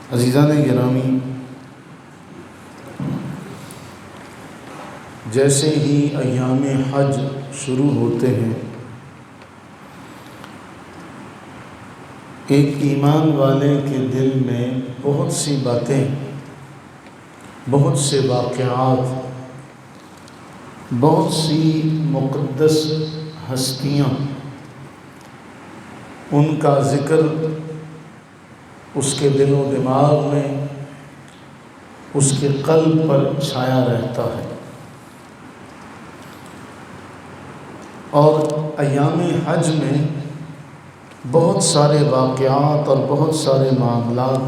عزیزان گرامی، جیسے ہی ایام حج شروع ہوتے ہیں، ایک ایمان والے کے دل میں بہت سی باتیں، بہت سے واقعات، بہت سی مقدس ہستیاں، ان کا ذکر اس کے دل و دماغ میں، اس کے قلب پر چھایا رہتا ہے۔ اور ایام حج میں بہت سارے واقعات اور بہت سارے معاملات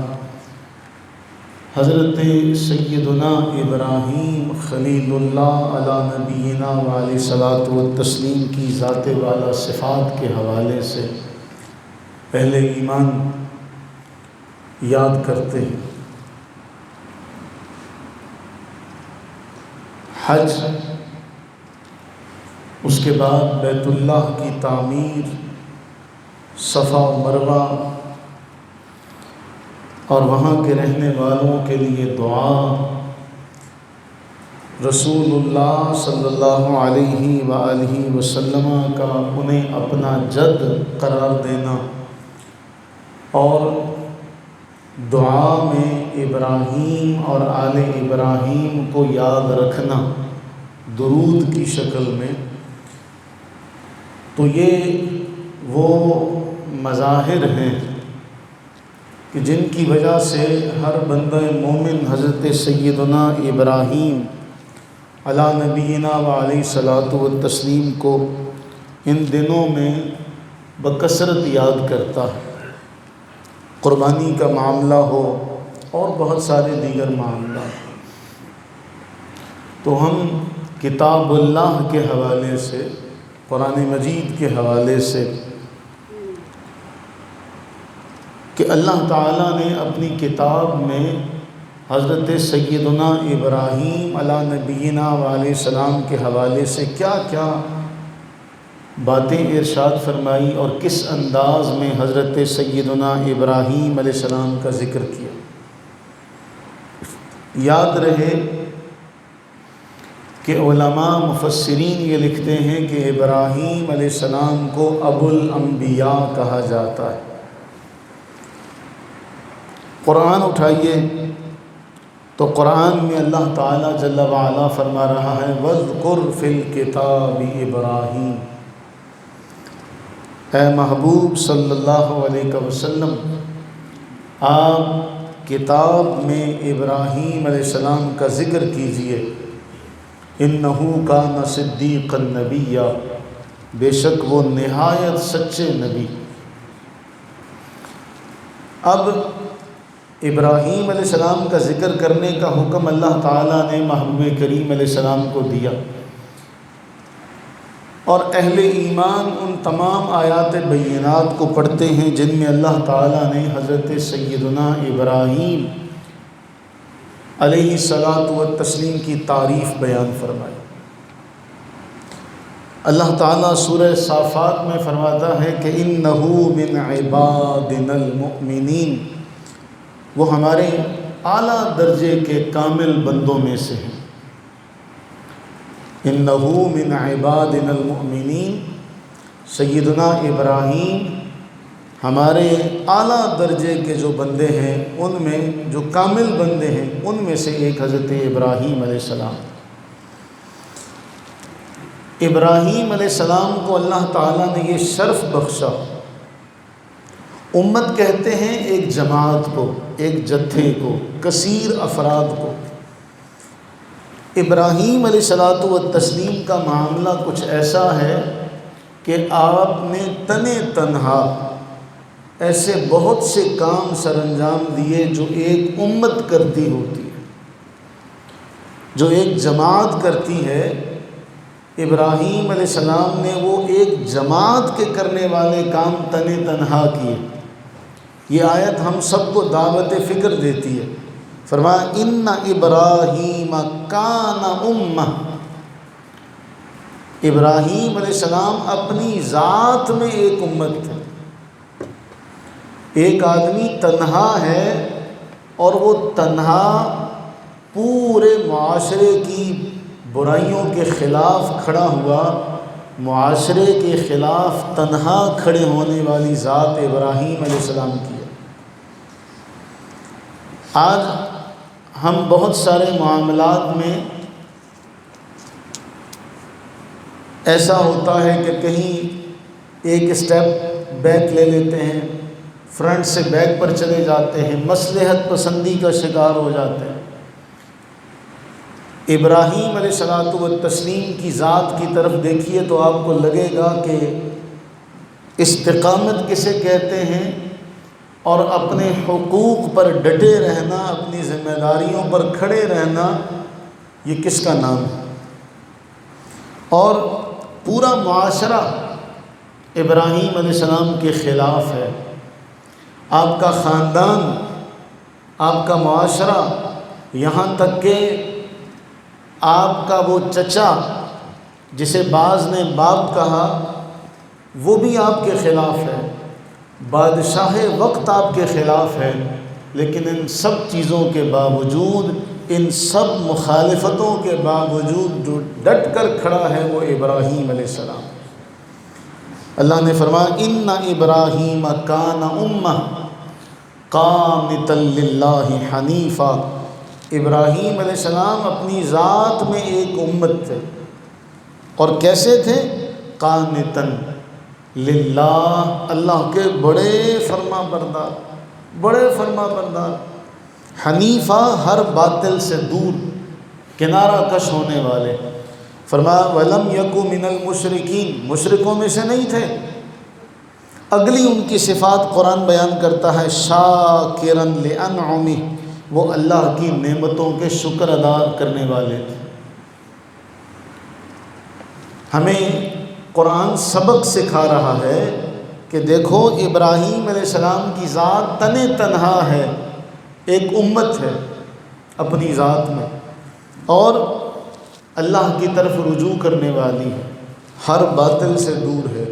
حضرت سیدنا ابراہیم خلیل اللہ علی نبینا وعلیہ الصلاۃ والتسلیم کی ذات والا صفات کے حوالے سے اہل ایمان یاد کرتے ہیں۔ حج، اس کے بعد بیت اللہ کی تعمیر، صفا و مروہ، اور وہاں کے رہنے والوں کے لیے دعا، رسول اللہ صلی اللہ علیہ وآلہ وسلم کا انہیں اپنا جد قرار دینا، اور دعا میں ابراہیم اور آل ابراہیم کو یاد رکھنا درود کی شکل میں، تو یہ وہ مظاہر ہیں کہ جن کی وجہ سے ہر بندہ مومن حضرت سیدنا ابراہیم علی نبینا وعلیہ الصلاۃ والتسلیم کو ان دنوں میں بکثرت یاد کرتا ہے۔ قربانی کا معاملہ ہو اور بہت سارے دیگر معاملات، تو ہم کتاب اللہ کے حوالے سے، قرآن مجید کے حوالے سے، کہ اللہ تعالیٰ نے اپنی کتاب میں حضرت سیدنا ابراہیم علی نبینا وعلیہ السلام کے حوالے سے کیا کیا باتیں ارشاد فرمائی اور کس انداز میں حضرت سیدنا ابراہیم علیہ السلام کا ذکر کیا۔ یاد رہے کہ علماء مفسرین یہ لکھتے ہیں کہ ابراہیم علیہ السلام کو ابو الانبیاء کہا جاتا ہے۔ قرآن اٹھائیے تو قرآن میں اللہ تعالیٰ جل وعلا فرما رہا ہے وَاذْكُرْ فِي الْكِتَابِ ابراہیم۔ اے محبوب صلی اللہ علیہ وسلم، آپ کتاب میں ابراہیم علیہ السلام کا ذکر کیجئے۔ اِنَّهُ كَانَ صِدِّيقًا نَبِيًّا، بے شک وہ نہایت سچے نبی۔ اب ابراہیم علیہ السلام کا ذکر کرنے کا حکم اللہ تعالیٰ نے محبوب کریم علیہ السلام کو دیا، اور اہل ایمان ان تمام آیات بینات کو پڑھتے ہیں جن میں اللہ تعالیٰ نے حضرت سیدنا ابراہیم علیہ الصلاۃ والتسلیم کی تعریف بیان فرمائی۔ اللہ تعالیٰ سورہ صافات میں فرماتا ہے کہ اِنَّهُ مِنْ عِبَادِنَا الْمُؤْمِنِينَ، وہ ہمارے اعلیٰ درجے کے کامل بندوں میں سے ہیں۔ اِنَّهُ مِنْ عِبَادِنَا الْمُؤْمِنِينَ، سیدنا ابراہیم ہمارے اعلیٰ درجے کے جو بندے ہیں، ان میں جو کامل بندے ہیں، ان میں سے ایک حضرت ابراہیم علیہ السلام۔ ابراہیم علیہ السلام کو اللہ تعالیٰ نے یہ شرف بخشا۔ امت کہتے ہیں ایک جماعت کو، ایک جتھے کو، کثیر افراد کو۔ ابراہیم علیہ الصلاۃ والتسلیم کا معاملہ کچھ ایسا ہے کہ آپ نے تنے تنہا ایسے بہت سے کام سر انجام دیے جو ایک امت کرتی ہوتی ہے، جو ایک جماعت کرتی ہے۔ ابراہیم علیہ السلام نے وہ ایک جماعت کے کرنے والے کام تنے تنہا کیے۔ یہ آیت ہم سب کو دعوت فکر دیتی ہے۔ فرمایا ان ابراہیم کان امہ، ابراہیم علیہ السلام اپنی ذات میں ایک امت تھے۔ ایک آدمی تنہا ہے اور وہ تنہا پورے معاشرے کی برائیوں کے خلاف کھڑا ہوا، معاشرے کے خلاف تنہا کھڑے ہونے والی ذات ابراہیم علیہ السلام کی ہے۔ آج ہم بہت سارے معاملات میں ایسا ہوتا ہے کہ کہیں ایک اسٹیپ بیک لے لیتے ہیں، فرنٹ سے بیک پر چلے جاتے ہیں، مصلحت پسندی کا شکار ہو جاتے ہیں۔ ابراہیم علیہ الصلوۃ والتسلیم کی ذات کی طرف دیکھیے تو آپ کو لگے گا کہ استقامت کسے کہتے ہیں، اور اپنے حقوق پر ڈٹے رہنا، اپنی ذمہ داریوں پر کھڑے رہنا، یہ کس کا نام ہے؟ اور پورا معاشرہ ابراہیم علیہ السلام کے خلاف ہے۔ آپ کا خاندان، آپ کا معاشرہ، یہاں تک کہ آپ کا وہ چچا جسے بعض نے باپ کہا، وہ بھی آپ کے خلاف ہے، بادشاہ وقت آپ کے خلاف ہے۔ لیکن ان سب چیزوں کے باوجود، ان سب مخالفتوں کے باوجود جو ڈٹ کر کھڑا ہے وہ ابراہیم علیہ السلام۔ اللہ نے فرمایا ان ابراہیم کان امہ قانتا للہ حنیفا۔ ابراہیم علیہ السلام اپنی ذات میں ایک امت تھے، اور کیسے تھے؟ قانتا للہ، اللہ کے بڑے فرما بردار، بڑے فرما بردار، حنیفہ ہر باطل سے دور، کنارہ کش ہونے والے۔ فرمایا وَلَمْ يَكُ مِنَ الْمُشْرِكِينَ، مشرکوں میں سے نہیں تھے۔ اگلی ان کی صفات قرآن بیان کرتا ہے شاکرا لِأَنْعُمِهِ، وہ اللہ کی نعمتوں کے شکر ادا کرنے والے تھے۔ ہمیں قرآن سبق سکھا رہا ہے کہ دیکھو ابراہیم علیہ السلام کی ذات تنہا ہے، ایک امت ہے اپنی ذات میں، اور اللہ کی طرف رجوع کرنے والی ہے، ہر باطل سے دور ہے۔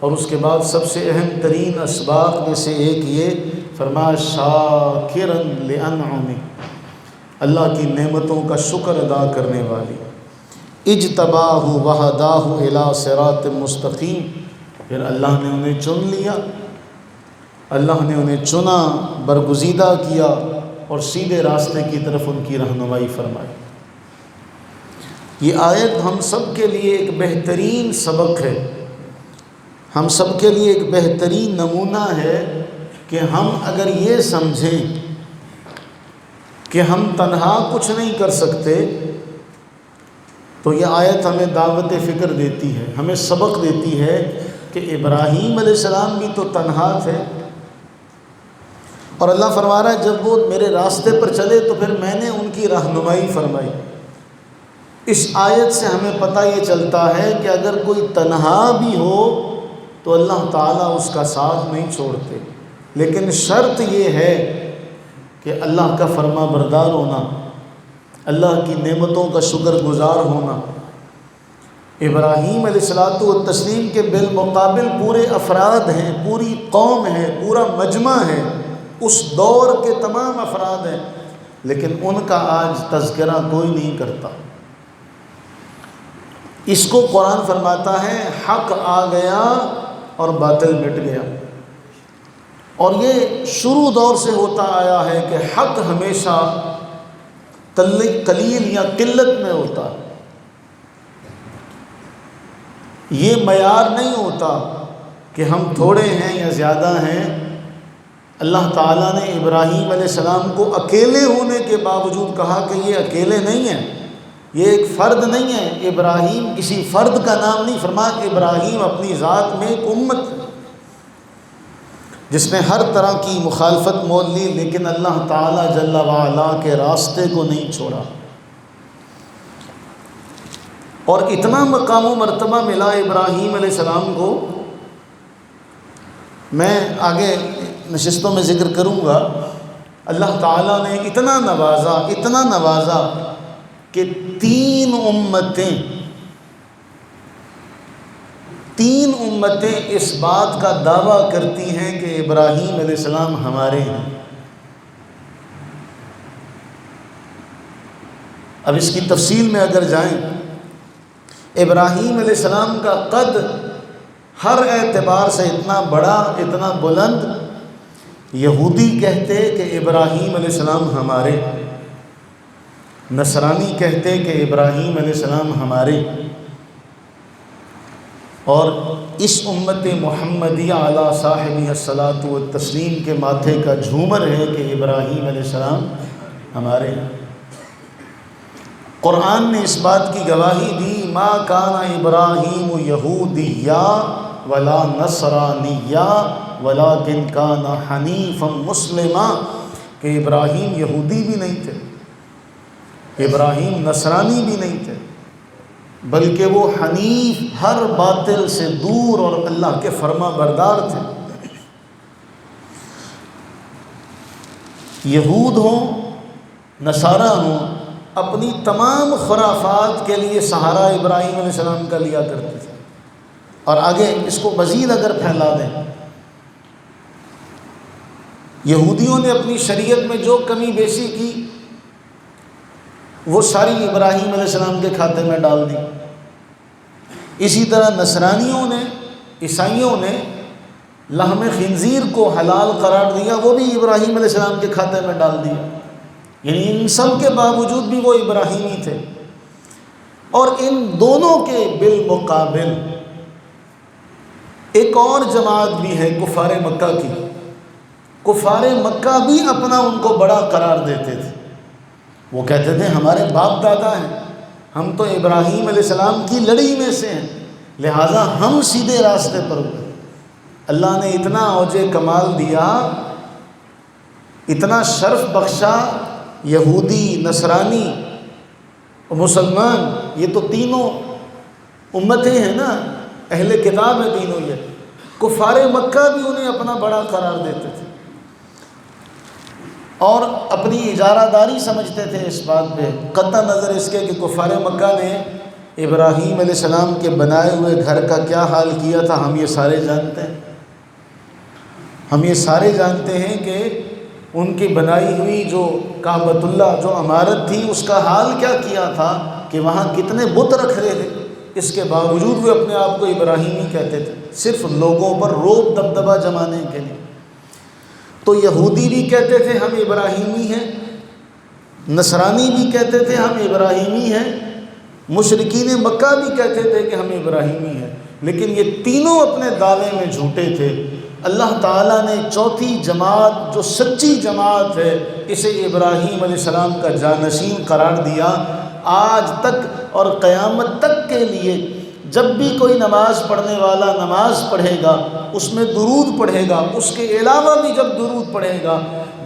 اور اس کے بعد سب سے اہم ترین اسباق میں سے ایک یہ فرمایا شاکرا لانعمہ، اللہ کی نعمتوں کا شکر ادا کرنے والی۔ اجتباہ وہداہ الی صراط مستقیم، پھر اللہ نے انہیں چن لیا، اللہ نے انہیں چنا، برگزیدہ کیا، اور سیدھے راستے کی طرف ان کی رہنمائی فرمائی۔ یہ آیت ہم سب کے لیے ایک بہترین سبق ہے، ہم سب کے لیے ایک بہترین نمونہ ہے کہ ہم اگر یہ سمجھیں کہ ہم تنہا کچھ نہیں کر سکتے، تو یہ آیت ہمیں دعوت فکر دیتی ہے، ہمیں سبق دیتی ہے کہ ابراہیم علیہ السلام بھی تو تنہا تھے، اور اللہ فرما رہا ہے جب وہ میرے راستے پر چلے تو پھر میں نے ان کی رہنمائی فرمائی۔ اس آیت سے ہمیں پتہ یہ چلتا ہے کہ اگر کوئی تنہا بھی ہو تو اللہ تعالیٰ اس کا ساتھ نہیں چھوڑتے، لیکن شرط یہ ہے کہ اللہ کا فرما بردار ہونا، اللہ کی نعمتوں کا شکر گزار ہونا۔ ابراہیم علیہ الصلوۃ والتسلیم کے بالمقابل پورے افراد ہیں، پوری قوم ہے، پورا مجمع ہے، اس دور کے تمام افراد ہیں، لیکن ان کا آج تذکرہ کوئی نہیں کرتا۔ اس کو قرآن فرماتا ہے حق آ گیا اور باطل مٹ گیا، اور یہ شروع دور سے ہوتا آیا ہے کہ حق ہمیشہ قلیل یا قلت میں ہوتا، یہ معیار نہیں ہوتا کہ ہم تھوڑے ہیں یا زیادہ ہیں۔ اللہ تعالیٰ نے ابراہیم علیہ السلام کو اکیلے ہونے کے باوجود کہا کہ یہ اکیلے نہیں ہیں، یہ ایک فرد نہیں ہے، ابراہیم کسی فرد کا نام نہیں، فرمایا کہ ابراہیم اپنی ذات میں ایک امت ہے جس نے ہر طرح کی مخالفت مول لی، لیکن اللہ تعالیٰ جل وعلا کے راستے کو نہیں چھوڑا، اور اتنا مقام و مرتبہ ملا ابراہیم علیہ السلام کو، میں آگے نشستوں میں ذکر کروں گا۔ اللہ تعالیٰ نے اتنا نوازا کہ تین امتیں اس بات کا دعویٰ کرتی ہیں کہ ابراہیم علیہ السلام ہمارے ہیں۔ اب اس کی تفصیل میں اگر جائیں، ابراہیم علیہ السلام کا قد ہر اعتبار سے اتنا بڑا، اتنا بلند، یہودی کہتے کہ ابراہیم علیہ السلام ہمارے، نصرانی کہتے کہ ابراہیم علیہ السلام ہمارے، اور اس امت محمدیہ علی صاحبہ الصلاۃ والتسلیم کے ماتھے کا جھومر ہے کہ ابراہیم علیہ السلام ہمارے ہیں۔ قرآن نے اس بات کی گواہی دی، ما کان ابراہیم یہودیا ولا نصرانیا ولکن کان حنیفا مسلما، کہ ابراہیم یہودی بھی نہیں تھے، ابراہیم نصرانی بھی نہیں تھے، بلکہ وہ حنیف، ہر باطل سے دور اور اللہ کے فرما بردار تھے۔ یہود ہوں، نصارہ ہوں، اپنی تمام خرافات کے لیے سہارا ابراہیم علیہ السلام کا لیا کرتے تھے۔ اور آگے اس کو مزید اگر پھیلا دیں، یہودیوں نے اپنی شریعت میں جو کمی بیشی کی وہ ساری ابراہیم علیہ السلام کے کھاتے میں ڈال دی۔ اسی طرح نصرانیوں نے، عیسائیوں نے لحم خنزیر کو حلال قرار دیا، وہ بھی ابراہیم علیہ السلام کے کھاتے میں ڈال دیا۔ یعنی ان سب کے باوجود بھی وہ ابراہیمی تھے۔ اور ان دونوں کے بالمقابل ایک اور جماعت بھی ہے کفار مکہ کی۔ کفار مکہ بھی اپنا ان کو بڑا قرار دیتے تھے، وہ کہتے تھے ہمارے باپ دادا ہیں، ہم تو ابراہیم علیہ السلام کی لڑی میں سے ہیں، لہٰذا ہم سیدھے راستے پر ہوئے۔ اللہ نے اتنا اوج کمال دیا، اتنا شرف بخشا، یہودی، نصرانی، مسلمان، یہ تو تینوں امتیں ہیں نا، اہل کتاب ہیں تینوں۔ یہ کفار مکہ بھی انہیں اپنا بڑا قرار دیتے تھے اور اپنی اجارہ داری سمجھتے تھے اس بات پہ، قطع نظر اس کے کہ کفار مکہ نے ابراہیم علیہ السلام کے بنائے ہوئے گھر کا کیا حال کیا تھا، ہم یہ سارے جانتے ہیں۔ ہم یہ سارے جانتے ہیں کہ ان کی بنائی ہوئی جو کعبۃ اللہ، جو عمارت تھی، اس کا حال کیا کیا تھا، کہ وہاں کتنے بت رکھ رہے تھے۔ اس کے باوجود وہ اپنے آپ کو ابراہیمی کہتے تھے، صرف لوگوں پر رعب دبدبہ جمانے کے لیے۔ تو یہودی بھی کہتے تھے ہم ابراہیمی ہیں، نصرانی بھی کہتے تھے ہم ابراہیمی ہیں، مشرکین مکہ بھی کہتے تھے کہ ہم ابراہیمی ہیں، لیکن یہ تینوں اپنے دعوے میں جھوٹے تھے۔ اللہ تعالیٰ نے چوتھی جماعت جو سچی جماعت ہے، اسے ابراہیم علیہ السلام کا جانشین قرار دیا۔ آج تک اور قیامت تک کے لیے جب بھی کوئی نماز پڑھنے والا نماز پڑھے گا، اس میں درود پڑھے گا، اس کے علاوہ بھی جب درود پڑھے گا،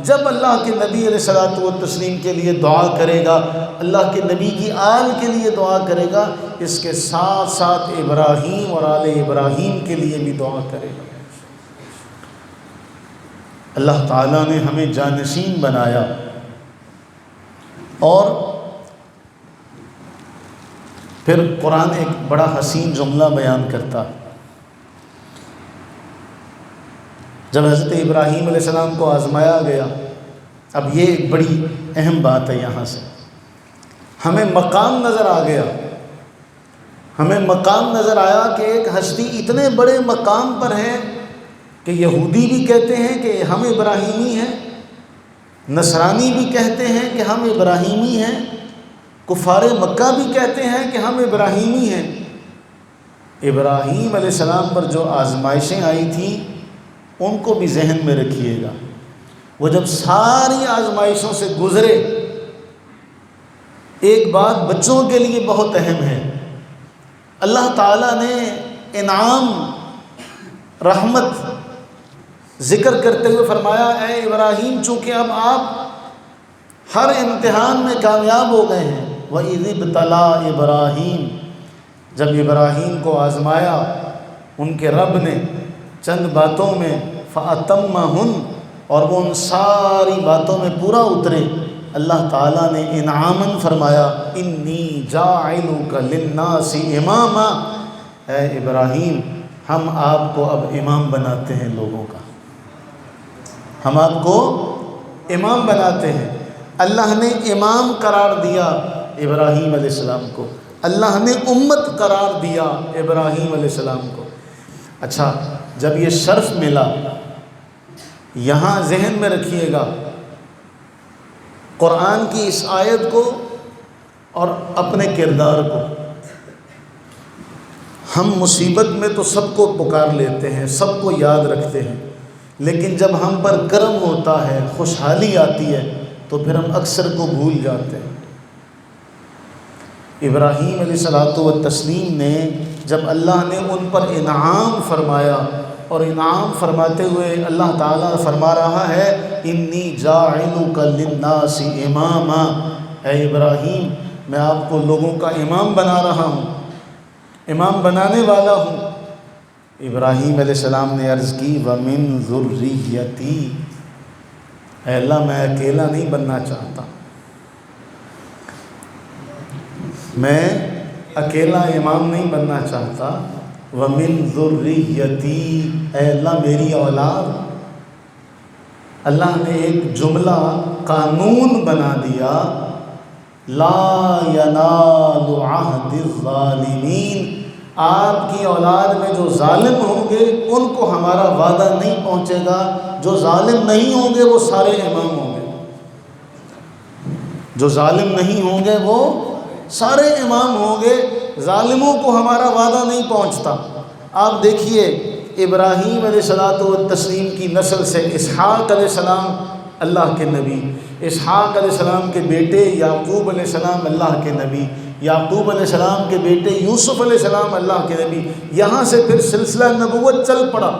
جب اللہ کے نبی علیہ الصلوۃ والتسلیم کے لیے دعا کرے گا، اللہ کے نبی کی آل کے لیے دعا کرے گا، اس کے ساتھ ساتھ ابراہیم اور آل ابراہیم کے لیے بھی دعا کرے گا۔ اللہ تعالیٰ نے ہمیں جانشین بنایا۔ اور پھر قرآن ایک بڑا حسین جملہ بیان کرتا، جب حضرت ابراہیم علیہ السلام کو آزمایا گیا۔ اب یہ ایک بڑی اہم بات ہے، یہاں سے ہمیں مقام نظر آ گیا، ہمیں مقام نظر آیا کہ ایک ہستی اتنے بڑے مقام پر ہے کہ یہودی بھی کہتے ہیں کہ ہم ابراہیمی ہیں، نصرانی بھی کہتے ہیں کہ ہم ابراہیمی ہیں، کفار مکہ بھی کہتے ہیں کہ ہم ابراہیمی ہیں۔ ابراہیم علیہ السلام پر جو آزمائشیں آئی تھیں ان کو بھی ذہن میں رکھیے گا۔ وہ جب ساری آزمائشوں سے گزرے، ایک بات بچوں کے لیے بہت اہم ہے، اللہ تعالیٰ نے انعام، رحمت ذکر کرتے ہوئے فرمایا، اے ابراہیم، چونکہ اب آپ ہر امتحان میں کامیاب ہو گئے ہیں، وَإِذِ ابْتَلَىٰ ابراہیم، جب ابراہیم کو آزمایا ان کے رب نے چند باتوں میں، فَأَتَمَّهُنْ، اور وہ ان ساری باتوں میں پورا اترے، اللہ تعالیٰ نے انعاماً فرمایا، اِنِّی جَاعِلُكَ لِلنَّاسِ اماما، اے ابراہیم ہم آپ کو اب امام بناتے ہیں لوگوں کا، ہم آپ کو امام بناتے ہیں۔ اللہ نے امام قرار دیا ابراہیم علیہ السلام کو، اللہ نے امت قرار دیا ابراہیم علیہ السلام کو۔ اچھا، جب یہ شرف ملا، یہاں ذہن میں رکھیے گا قرآن کی اس آیت کو اور اپنے کردار کو۔ ہم مصیبت میں تو سب کو پکار لیتے ہیں، سب کو یاد رکھتے ہیں، لیکن جب ہم پر کرم ہوتا ہے، خوشحالی آتی ہے، تو پھر ہم اکثر کو بھول جاتے ہیں۔ ابراہیم علیہ الصلوۃ والتسلیم نے جب اللہ نے ان پر انعام فرمایا، اور انعام فرماتے ہوئے اللہ تعالیٰ فرما رہا ہے انی جاعلک للناس اماما، اے ابراہیم میں آپ کو لوگوں کا امام بنا رہا ہوں، امام بنانے والا ہوں۔ ابراہیم علیہ السلام نے عرض کی وَمِن ذُرِّيَّتِي، اے اللہ میں اکیلا نہیں بننا چاہتا، میں اکیلا امام نہیں بننا چاہتا۔ وَمِن ذُرِّيَّتِي، اے اللہ میری اولاد۔ اللہ نے ایک جملہ قانون بنا دیا، لا ینال عہد الظالمین، آپ کی اولاد میں جو ظالم ہوں گے ان کو ہمارا وعدہ نہیں پہنچے گا، جو ظالم نہیں ہوں گے وہ سارے امام ہوں گے، جو ظالم نہیں ہوں گے وہ سارے امام ہوں گے، ظالموں کو ہمارا وعدہ نہیں پہنچتا۔ آپ دیکھیے ابراہیم علیہ الصلوۃ والتسلیم کی نسل سے اسحاق علیہ السلام اللہ کے نبی، اسحاق علیہ السلام کے بیٹے یعقوب علیہ السلام اللہ کے نبی، یعقوب علیہ السلام کے بیٹے یوسف علیہ السلام اللہ کے نبی، یہاں سے پھر سلسلہ نبوت چل پڑا۔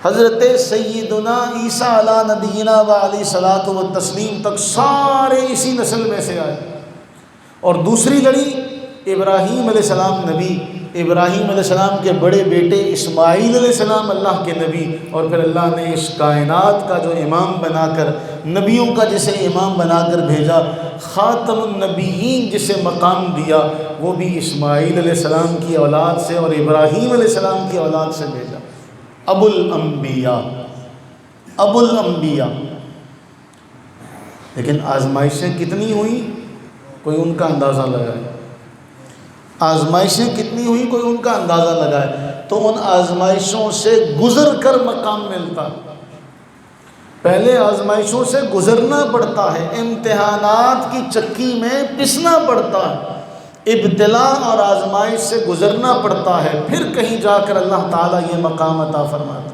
حضرت سیدنا عیسیٰ علیہ نبینا و علیہ الصلوۃ والتسلیم تک سارے اسی نسل میں سے آئے۔ اور دوسری لڑی ابراہیم علیہ السلام نبی، ابراہیم علیہ السلام کے بڑے بیٹے اسماعیل علیہ السلام اللہ کے نبی، اور پھر اللہ نے اس کائنات کا جو امام بنا کر، نبیوں کا جسے امام بنا کر بھیجا، خاتم النبیین جسے مقام دیا، وہ بھی اسماعیل علیہ السلام کی اولاد سے اور ابراہیم علیہ السلام کی اولاد سے بھیجا، ابو الانبیاء، ابو الانبیاء۔ لیکن آزمائشیں کتنی ہوئیں کوئی ان کا اندازہ لگائے، آزمائشیں کتنی ہوئی کوئی ان کا اندازہ لگائے، تو ان آزمائشوں سے گزر کر مقام ملتا۔ پہلے آزمائشوں سے گزرنا پڑتا ہے، امتحانات کی چکی میں پسنا پڑتا ہے، ابتلاء اور آزمائش سے گزرنا پڑتا ہے، پھر کہیں جا کر اللہ تعالیٰ یہ مقام عطا فرماتا۔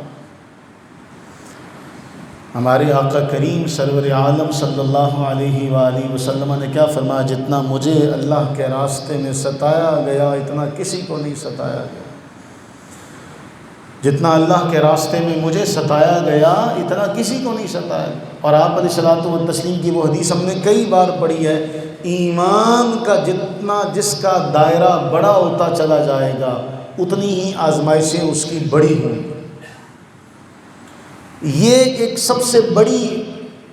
ہمارے آقا کریم سرور عالم صلی اللہ علیہ وآلہ وسلم نے کیا فرمایا، جتنا مجھے اللہ کے راستے میں ستایا گیا اتنا کسی کو نہیں ستایا گیا، جتنا اللہ کے راستے میں مجھے ستایا گیا اتنا کسی کو نہیں ستایا گیا۔ اور آپ علیہ الصلوۃ والتسلیم کی وہ حدیث ہم نے کئی بار پڑھی ہے، ایمان کا جتنا جس کا دائرہ بڑا ہوتا چلا جائے گا اتنی ہی آزمائشیں اس کی بڑی ہوں۔ یہ ایک سب سے بڑی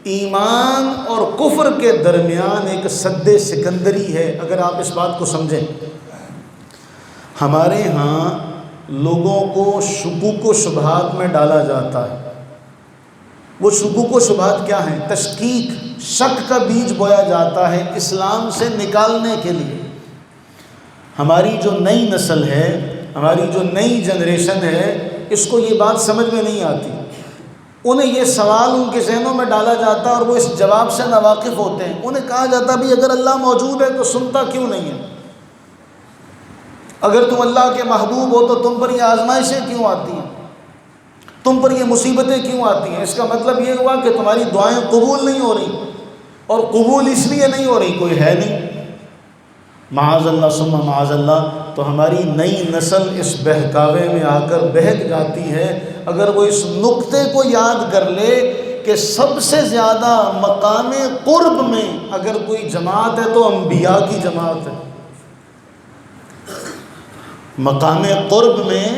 ایمان اور کفر کے درمیان ایک سد سکندری ہے۔ اگر آپ اس بات کو سمجھیں، ہمارے ہاں لوگوں کو شکوک و شبہات میں ڈالا جاتا ہے۔ وہ شکوک و شبہات کیا ہیں؟ تشکیک، شک کا بیج بویا جاتا ہے اسلام سے نکالنے کے لیے۔ ہماری جو نئی نسل ہے، ہماری جو نئی جنریشن ہے، اس کو یہ بات سمجھ میں نہیں آتی، انہیں یہ سوال ان کے ذہنوں میں ڈالا جاتا ہے اور وہ اس جواب سے ناواقف ہوتے ہیں۔ انہیں کہا جاتا ہے اگر اللہ موجود ہے تو سنتا کیوں نہیں ہے؟ اگر تم اللہ کے محبوب ہو تو تم پر یہ آزمائشیں کیوں آتی ہیں؟ تم پر یہ مصیبتیں کیوں آتی ہیں؟ اس کا مطلب یہ ہوا کہ تمہاری دعائیں قبول نہیں ہو رہی، اور قبول اس لیے نہیں ہو رہی کوئی ہے نہیں، معاذ اللہ ثم معاذ اللہ۔ تو ہماری نئی نسل اس بہکاوے میں آ کر بہک جاتی ہے۔ اگر وہ اس نقطے کو یاد کر لے کہ سب سے زیادہ مقام قرب میں اگر کوئی جماعت ہے تو انبیاء کی جماعت ہے، مقام قرب میں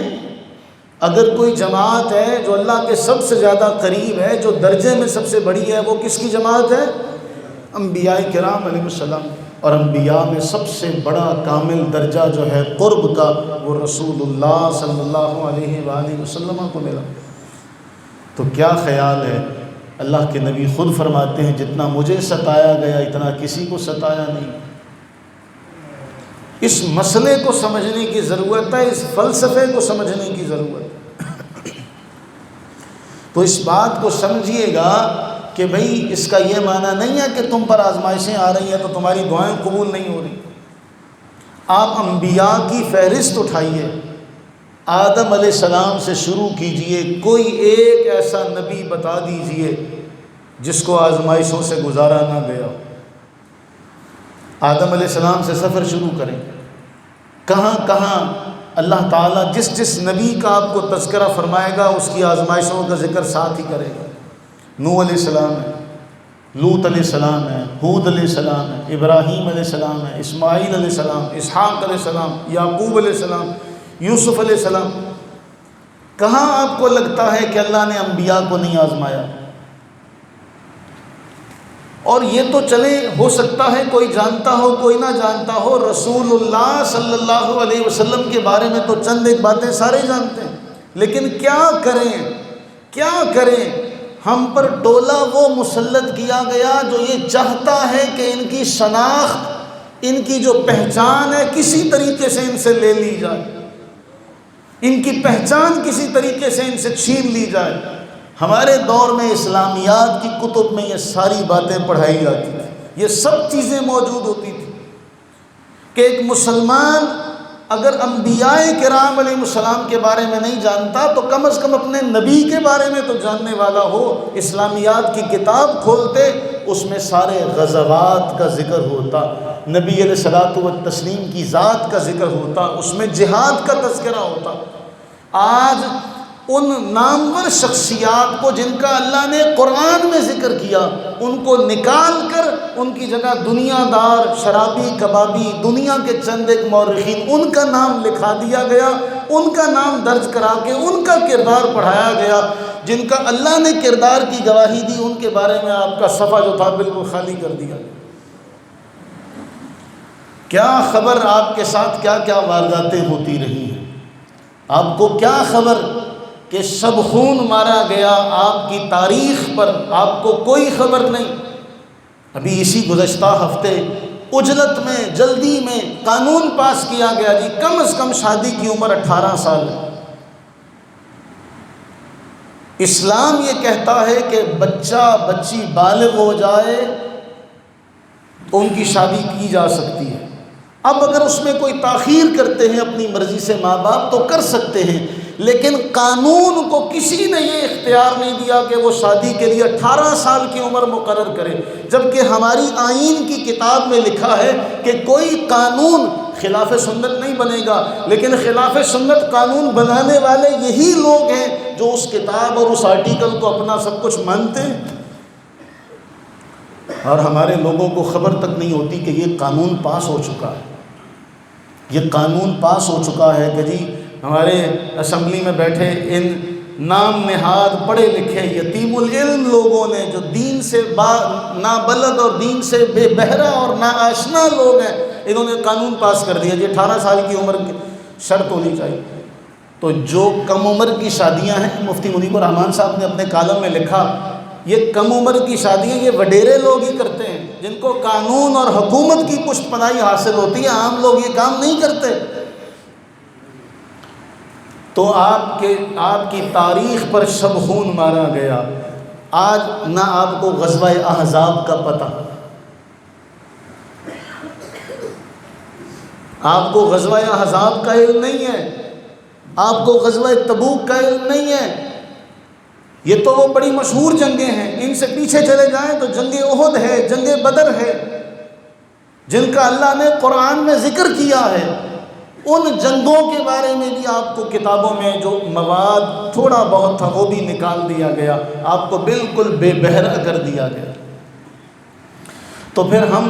اگر کوئی جماعت ہے جو اللہ کے سب سے زیادہ قریب ہے، جو درجے میں سب سے بڑی ہے، وہ کس کی جماعت ہے؟ انبیاء کرام علیہ السلام۔ اور انبیاء میں سب سے بڑا کامل درجہ جو ہے قرب کا، وہ رسول اللہ صلی اللہ علیہ وآلہ وسلم کو ملا۔ تو کیا خیال ہے اللہ کے نبی خود فرماتے ہیں جتنا مجھے ستایا گیا اتنا کسی کو ستایا نہیں۔ اس مسئلے کو سمجھنے کی ضرورت ہے، اس فلسفے کو سمجھنے کی ضرورت ہے۔ تو اس بات کو سمجھیے گا کہ بھئی اس کا یہ معنی نہیں ہے کہ تم پر آزمائشیں آ رہی ہیں تو تمہاری دعائیں قبول نہیں ہو رہی۔ آپ انبیاء کی فہرست اٹھائیے، آدم علیہ السلام سے شروع کیجئے، کوئی ایک ایسا نبی بتا دیجئے جس کو آزمائشوں سے گزارا نہ گیا۔ آدم علیہ السلام سے سفر شروع کریں، کہاں کہاں اللہ تعالیٰ جس جس نبی کا آپ کو تذکرہ فرمائے گا اس کی آزمائشوں کا ذکر ساتھ ہی کرے گا۔ نوح علیہ السلام ہے، لوط علیہ السلام ہے، ہود علیہ السلام ہے، ابراہیم علیہ السلام ہے، اسماعیل علیہ السلام، اسحاق علیہ السلام، یعقوب علیہ السلام، یوسف علیہ السلام۔ کہاں آپ کو لگتا ہے کہ اللہ نے انبیاء کو نہیں آزمایا؟ اور یہ تو چلے ہو سکتا ہے کوئی جانتا ہو کوئی نہ جانتا ہو، رسول اللہ صلی اللہ علیہ وسلم کے بارے میں تو چند ایک باتیں سارے جانتے ہیں، لیکن کیا کریں ہم پر ٹولہ وہ مسلط کیا گیا جو یہ چاہتا ہے کہ ان کی شناخت، ان کی جو پہچان ہے کسی طریقے سے ان سے لے لی جائے، ان کی پہچان کسی طریقے سے ان سے چھین لی جائے۔ ہمارے دور میں اسلامیات کی کتب میں یہ ساری باتیں پڑھائی جاتی تھی، یہ سب چیزیں موجود ہوتی تھی کہ ایک مسلمان اگر انبیاء کرام علیہ السلام کے بارے میں نہیں جانتا تو کم از کم اپنے نبی کے بارے میں تو جاننے والا ہو۔ اسلامیات کی کتاب کھولتے، اس میں سارے غزوات کا ذکر ہوتا، نبی علیہ الصلوۃ والتسلیم کی ذات کا ذکر ہوتا، اس میں جہاد کا تذکرہ ہوتا۔ آج ان نامور شخصیات کو جن کا اللہ نے قرآن میں ذکر کیا، ان کو نکال کر ان کی جگہ دنیا دار، شرابی، کبابی، دنیا کے چند ایک مورخین، ان کا نام لکھا دیا گیا، ان کا نام درج کرا کے ان کا کردار پڑھایا گیا۔ جن کا اللہ نے کردار کی گواہی دی ان کے بارے میں آپ کا صفحہ جو تھا بالکل خالی کر دیا۔ کیا خبر آپ کے ساتھ کیا کیا وارداتیں ہوتی رہی ہیں؟ آپ کو کیا خبر کہ سب خون مارا گیا آپ کی تاریخ پر، آپ کو کوئی خبر نہیں۔ ابھی اسی گزشتہ ہفتے عجلت میں، جلدی میں قانون پاس کیا گیا جی کم از کم شادی کی عمر 18 سال ہے۔ اسلام یہ کہتا ہے کہ بچہ بچی بالغ ہو جائے تو ان کی شادی کی جا سکتی ہے۔ اب اگر اس میں کوئی تاخیر کرتے ہیں اپنی مرضی سے ماں باپ تو کر سکتے ہیں، لیکن قانون کو کسی نے یہ اختیار نہیں دیا کہ وہ شادی کے لیے 18 سال کی عمر مقرر کرے، جبکہ ہماری آئین کی کتاب میں لکھا ہے کہ کوئی قانون خلاف سنت نہیں بنے گا، لیکن خلاف سنت قانون بنانے والے یہی لوگ ہیں جو اس کتاب اور اس آرٹیکل کو اپنا سب کچھ مانتے ہیں، اور ہمارے لوگوں کو خبر تک نہیں ہوتی کہ یہ قانون پاس ہو چکا ہے۔ یہ قانون پاس ہو چکا ہے کہ جی ہمارے اسمبلی میں بیٹھے ان نام نہاد پڑھے لکھے یتیم العلم لوگوں نے، جو دین سے نابلد اور دین سے بے بہرا اور ناآشنا لوگ ہیں، انہوں نے قانون پاس کر دیا جی 18 سال کی عمر کی شرط ہونی چاہیے۔ تو جو کم عمر کی شادیاں ہیں، مفتی منیب الرحمان صاحب نے اپنے کالم میں لکھا، یہ کم عمر کی شادیاں یہ وڈیرے لوگ ہی کرتے ہیں، جن کو قانون اور حکومت کی پشت پناہی حاصل ہوتی ہے، عام لوگ یہ کام نہیں کرتے۔ تو آپ کی تاریخ پر شب خون مارا گیا۔ آج نہ آپ کو غزوہ احزاب کا پتہ، آپ کو غزوہ احزاب کا علم نہیں ہے، آپ کو غزوہ تبوک کا علم نہیں ہے۔ یہ تو وہ بڑی مشہور جنگیں ہیں، ان سے پیچھے چلے جائیں تو جنگ احد ہے، جنگ بدر ہے، جن کا اللہ نے قرآن میں ذکر کیا ہے۔ ان جنگوں کے بارے میں بھی آپ کو کتابوں میں جو مواد تھوڑا بہت تھا وہ بھی نکال دیا گیا، آپ کو بالکل بے بہرا کر دیا گیا۔ تو پھر ہم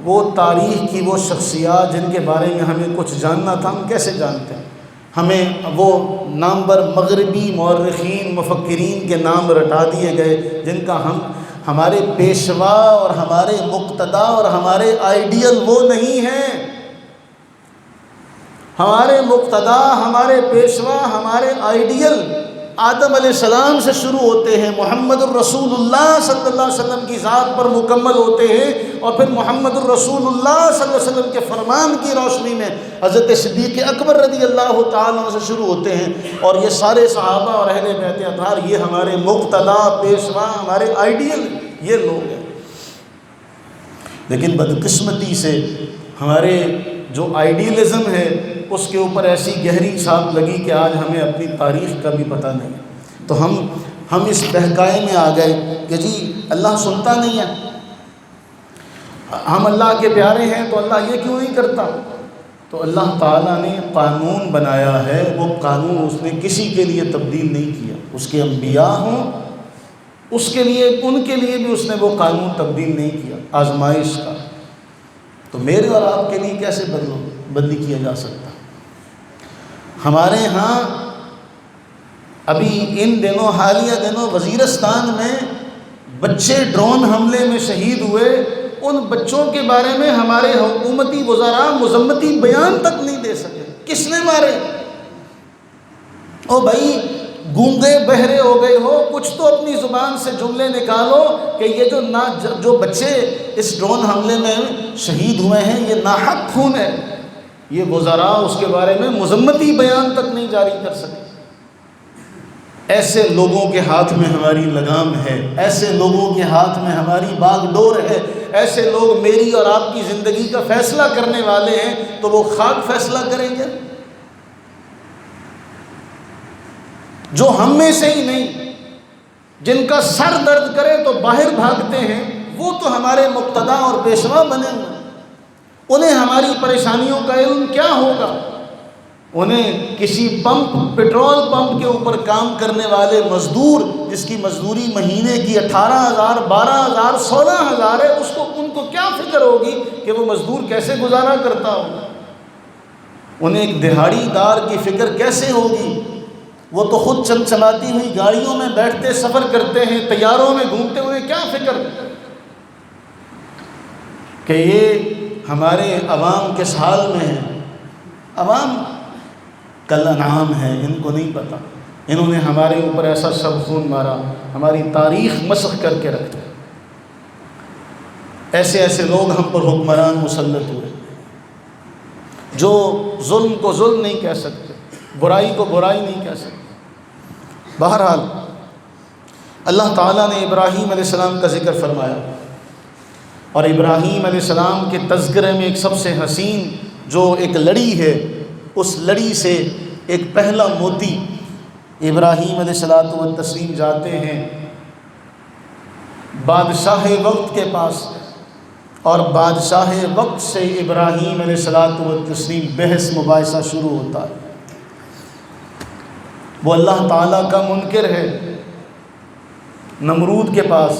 وہ تاریخ کی وہ شخصیات جن کے بارے میں ہمیں کچھ جاننا تھا، ہم کیسے جانتے ہیں؟ ہمیں وہ نامور مغربی مورخین مفکرین کے نام رٹا دیے گئے، جن کا ہمارے پیشوا اور ہمارے مقتدا اور ہمارے آئیڈیل وہ نہیں ہیں۔ ہمارے مقتدا، ہمارے پیشوا، ہمارے آئیڈیل آدم علیہ السلام سے شروع ہوتے ہیں، محمد الرسول اللہ صلی اللہ علیہ وسلم کی ذات پر مکمل ہوتے ہیں، اور پھر محمد الرسول اللہ صلی اللہ علیہ وسلم کے فرمان کی روشنی میں حضرت صدیق اکبر رضی اللہ تعالیٰ عنہ سے شروع ہوتے ہیں، اور یہ سارے صحابہ اور اہل بیت اطہار یہ ہمارے مقتدا پیشوا، ہمارے آئیڈیل یہ لوگ ہیں۔ لیکن بدقسمتی سے ہمارے جو آئیڈیلزم ہے اس کے اوپر ایسی گہری چھاپ لگی کہ آج ہمیں اپنی تاریخ کا بھی پتہ نہیں، تو ہم اس بہکائے میں آ گئے کہ جی اللہ سنتا نہیں ہے، ہم اللہ کے پیارے ہیں تو اللہ یہ کیوں نہیں کرتا؟ تو اللہ تعالیٰ نے قانون بنایا ہے، وہ قانون اس نے کسی کے لیے تبدیل نہیں کیا، اس کے انبیاء ہوں اس کے لیے، ان کے لیے بھی اس نے وہ قانون تبدیل نہیں کیا آزمائش کا، تو میرے اور آپ کے لیے کیسے بدلی کیا جا سکتا؟ ہمارے ہاں ابھی ان دنوں حالیہ دنوں وزیرستان میں بچے ڈرون حملے میں شہید ہوئے، ان بچوں کے بارے میں ہمارے حکومتی وزراء مذمتی بیان تک نہیں دے سکے۔ کس نے مارے؟ او بھائی گونگے بہرے ہو گئے ہو، کچھ تو اپنی زبان سے جملے نکالو کہ یہ جو بچے اس ڈرون حملے میں شہید ہوئے ہیں یہ ناحق خون ہے، یہ وزراء اس کے بارے میں مذمتی بیان تک نہیں جاری کر سکے۔ ایسے لوگوں کے ہاتھ میں ہماری لگام ہے، ایسے لوگوں کے ہاتھ میں ہماری باغ ڈور ہے، ایسے لوگ میری اور آپ کی زندگی کا فیصلہ کرنے والے ہیں، تو وہ خاک فیصلہ کریں گے؟ جو ہم میں سے ہی نہیں، جن کا سر درد کرے تو باہر بھاگتے ہیں، وہ تو ہمارے مقتدا اور پیشوا بنے ہوئے، انہیں ہماری پریشانیوں کا علم کیا ہوگا؟ انہیں کسی پیٹرول پمپ کے اوپر کام کرنے والے مزدور جس کی مزدوری مہینے کی 18,000 12,000 16,000 ہے، ان کو کیا فکر ہوگی کہ وہ مزدور کیسے گزارا کرتا ہوگا؟ انہیں ایک دہاڑی دار کی فکر کیسے ہوگی؟ وہ تو خود چمچماتی ہوئی گاڑیوں میں بیٹھتے سفر کرتے ہیں، طیاروں میں گھومتے ہوئے، کیا فکر کہ یہ ہمارے عوام کس حال میں ہیں؟ عوام کل انعام ہے، ان کو نہیں پتہ، انہوں نے ہمارے اوپر ایسا شب خون مارا، ہماری تاریخ مسخ کر کے رکھتے، ایسے ایسے لوگ ہم پر حکمران مسلط ہوئے جو ظلم کو ظلم نہیں کہہ سکتے، برائی کو برائی نہیں کہہ سکتے۔ بہرحال اللہ تعالیٰ نے ابراہیم علیہ السلام کا ذکر فرمایا، اور ابراہیم علیہ السلام کے تذکرے میں ایک سب سے حسین جو ایک لڑی ہے، اس لڑی سے ایک پہلا موتی ابراہیم علیہ السلام جاتے ہیں بادشاہ وقت کے پاس، اور بادشاہ وقت سے ابراہیم علیہ السلام بحث مباحثہ شروع ہوتا ہے۔ وہ اللہ تعالیٰ کا منکر ہے، نمرود کے پاس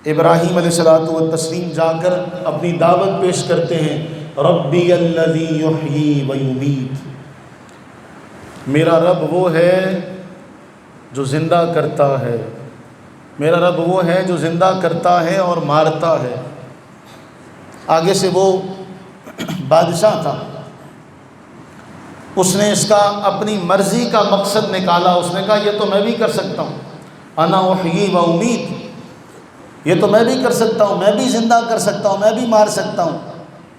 ابراہیم علیہ السلام جا کر اپنی دعوت پیش کرتے ہیں، ربی الذی یحیی و یمیت، میرا رب وہ ہے جو زندہ کرتا ہے، میرا رب وہ ہے جو زندہ کرتا ہے اور مارتا ہے۔ آگے سے وہ بادشاہ تھا، اس نے اس کا اپنی مرضی کا مقصد نکالا، اس نے کہا یہ تو میں بھی کر سکتا ہوں، انا احیی و امیت، یہ تو میں بھی کر سکتا ہوں، میں بھی زندہ کر سکتا ہوں، میں بھی مار سکتا ہوں۔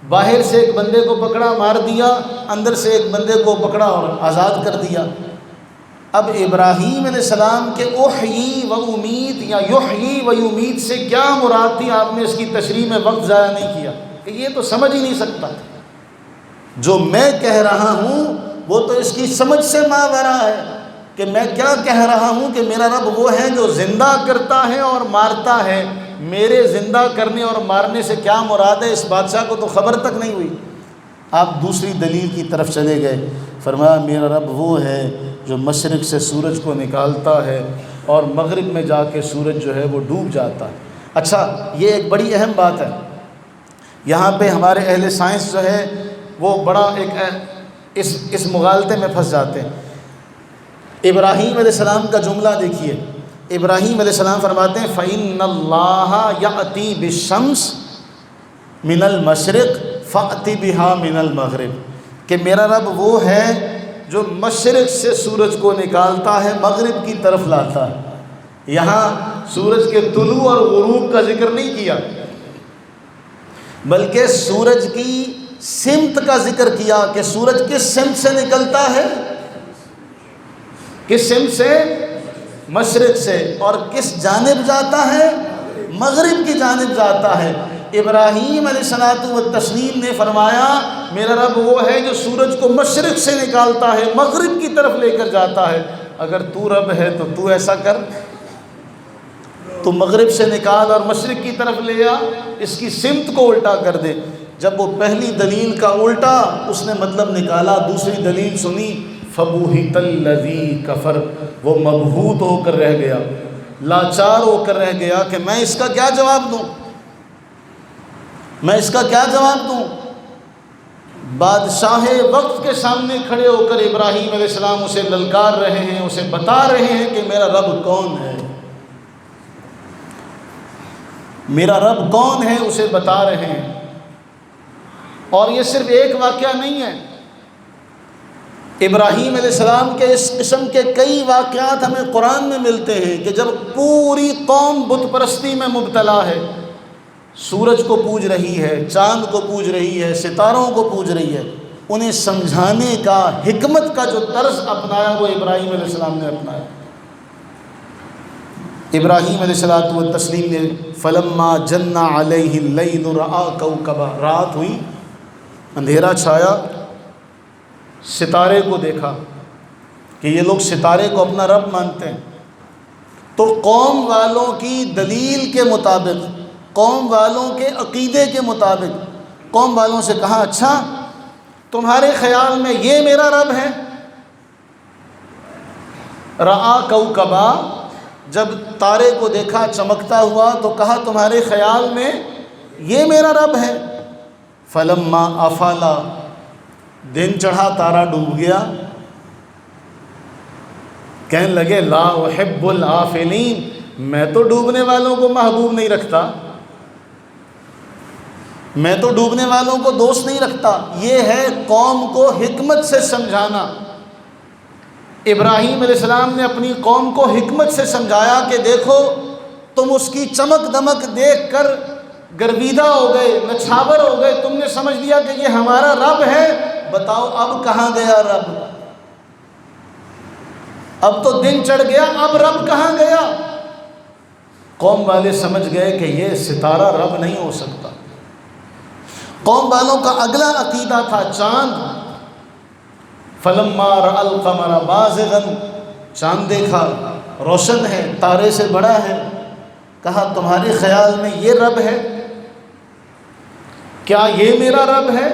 باہر سے ایک بندے کو پکڑا مار دیا، اندر سے ایک بندے کو پکڑا اور آزاد کر دیا۔ اب ابراہیم علیہ السلام کے احیی و امیت یا یحیی و یمیت سے کیا مراد تھی، آپ نے اس کی تشریح میں وقت ضائع نہیں کیا کہ یہ تو سمجھ ہی نہیں سکتا، جو میں کہہ رہا ہوں وہ تو اس کی سمجھ سے ماورا ہے کہ میں کیا کہہ رہا ہوں کہ میرا رب وہ ہے جو زندہ کرتا ہے اور مارتا ہے۔ میرے زندہ کرنے اور مارنے سے کیا مراد ہے، اس بادشاہ کو تو خبر تک نہیں ہوئی۔ آپ دوسری دلیل کی طرف چلے گئے، فرمایا میرا رب وہ ہے جو مشرق سے سورج کو نکالتا ہے اور مغرب میں جا کے سورج جو ہے وہ ڈوب جاتا ہے۔ اچھا، یہ ایک بڑی اہم بات ہے، یہاں پہ ہمارے اہل سائنس جو ہے وہ بڑا اس مغالطے میں پھنس جاتے ہیں۔ ابراہیم علیہ السلام کا جملہ دیکھیے، ابراہیم علیہ السلام فرماتے ہیں فَإِنَّ اللَّهَ يَأْتِي بِالشَّمْسِ مِنَ الْمَشْرِقِ فَأْتِ بِهَا مِنَ الْمَغْرِبِ، کہ میرا رب وہ ہے جو مشرق سے سورج کو نکالتا ہے مغرب کی طرف لاتا ہے۔ یہاں سورج کے طلوع اور غروب کا ذکر نہیں کیا، بلکہ سورج کی سمت کا ذکر کیا کہ سورج کس سمت سے نکلتا ہے، کس سمت سے، مشرق سے، اور کس جانب جاتا ہے، مغرب کی جانب جاتا ہے۔ ابراہیم علیہ الصلوۃ والتسلیم نے فرمایا میرا رب وہ ہے جو سورج کو مشرق سے نکالتا ہے مغرب کی طرف لے کر جاتا ہے۔ اگر تو رب ہے تو تو ایسا کر، تو مغرب سے نکال اور مشرق کی طرف لے آ، اس کی سمت کو الٹا کر دے۔ جب وہ پہلی دلیل کا الٹا اس نے مطلب نکالا، دوسری دلیل سنی، فَبُهِتَ الَّذِي كَفَرَ، وہ مبہوت ہو کر رہ گیا، لاچار ہو کر رہ گیا کہ میں اس کا کیا جواب دوں، میں اس کا کیا جواب دوں۔ بادشاہ وقت کے سامنے کھڑے ہو کر ابراہیم علیہ السلام اسے للکار رہے ہیں، اسے بتا رہے ہیں کہ میرا رب کون ہے، میرا رب کون ہے، اسے بتا رہے ہیں۔ اور یہ صرف ایک واقعہ نہیں ہے، ابراہیم علیہ السلام کے اس قسم کے کئی واقعات ہمیں قرآن میں ملتے ہیں کہ جب پوری قوم بت پرستی میں مبتلا ہے، سورج کو پوج رہی ہے، چاند کو پوج رہی ہے، ستاروں کو پوج رہی ہے، انہیں سمجھانے کا، حکمت کا جو طرز اپنایا وہ ابراہیم علیہ السلام نے اپنایا۔ ابراہیم علیہ السلام نے فلما جن علیہ اللیل رأى کوکبا، رات ہوئی، اندھیرا چھایا، ستارے کو دیکھا کہ یہ لوگ ستارے کو اپنا رب مانتے ہیں، تو قوم والوں کی دلیل کے مطابق، قوم والوں کے عقیدے کے مطابق قوم والوں سے کہا اچھا تمہارے خیال میں یہ میرا رب ہے؟ رآ کوکبا، جب تارے کو دیکھا چمکتا ہوا تو کہا تمہارے خیال میں یہ میرا رب ہے؟ فلما افلا، دن چڑھا تارا ڈوب گیا، کہنے لگے لا احب الآفلین، میں تو ڈوبنے والوں کو محبوب نہیں رکھتا، میں تو ڈوبنے والوں کو دوست نہیں رکھتا۔ یہ ہے قوم کو حکمت سے سمجھانا۔ ابراہیم علیہ السلام نے اپنی قوم کو حکمت سے سمجھایا کہ دیکھو تم اس کی چمک دمک دیکھ کر گرویدہ ہو گئے، نچھاور ہو گئے، تم نے سمجھ لیا کہ یہ ہمارا رب ہے، بتاؤ اب کہاں گیا رب؟ اب تو دن چڑھ گیا، اب رب کہاں گیا؟ قوم والے سمجھ گئے کہ یہ ستارہ رب نہیں ہو سکتا۔ قوم والوں کا اگلا عقیدہ تھا چاند۔ فلما رأى القمر بازغا، چاند دیکھا روشن ہے، تارے سے بڑا ہے، کہا تمہارے خیال میں یہ رب ہے؟ کیا یہ میرا رب ہے؟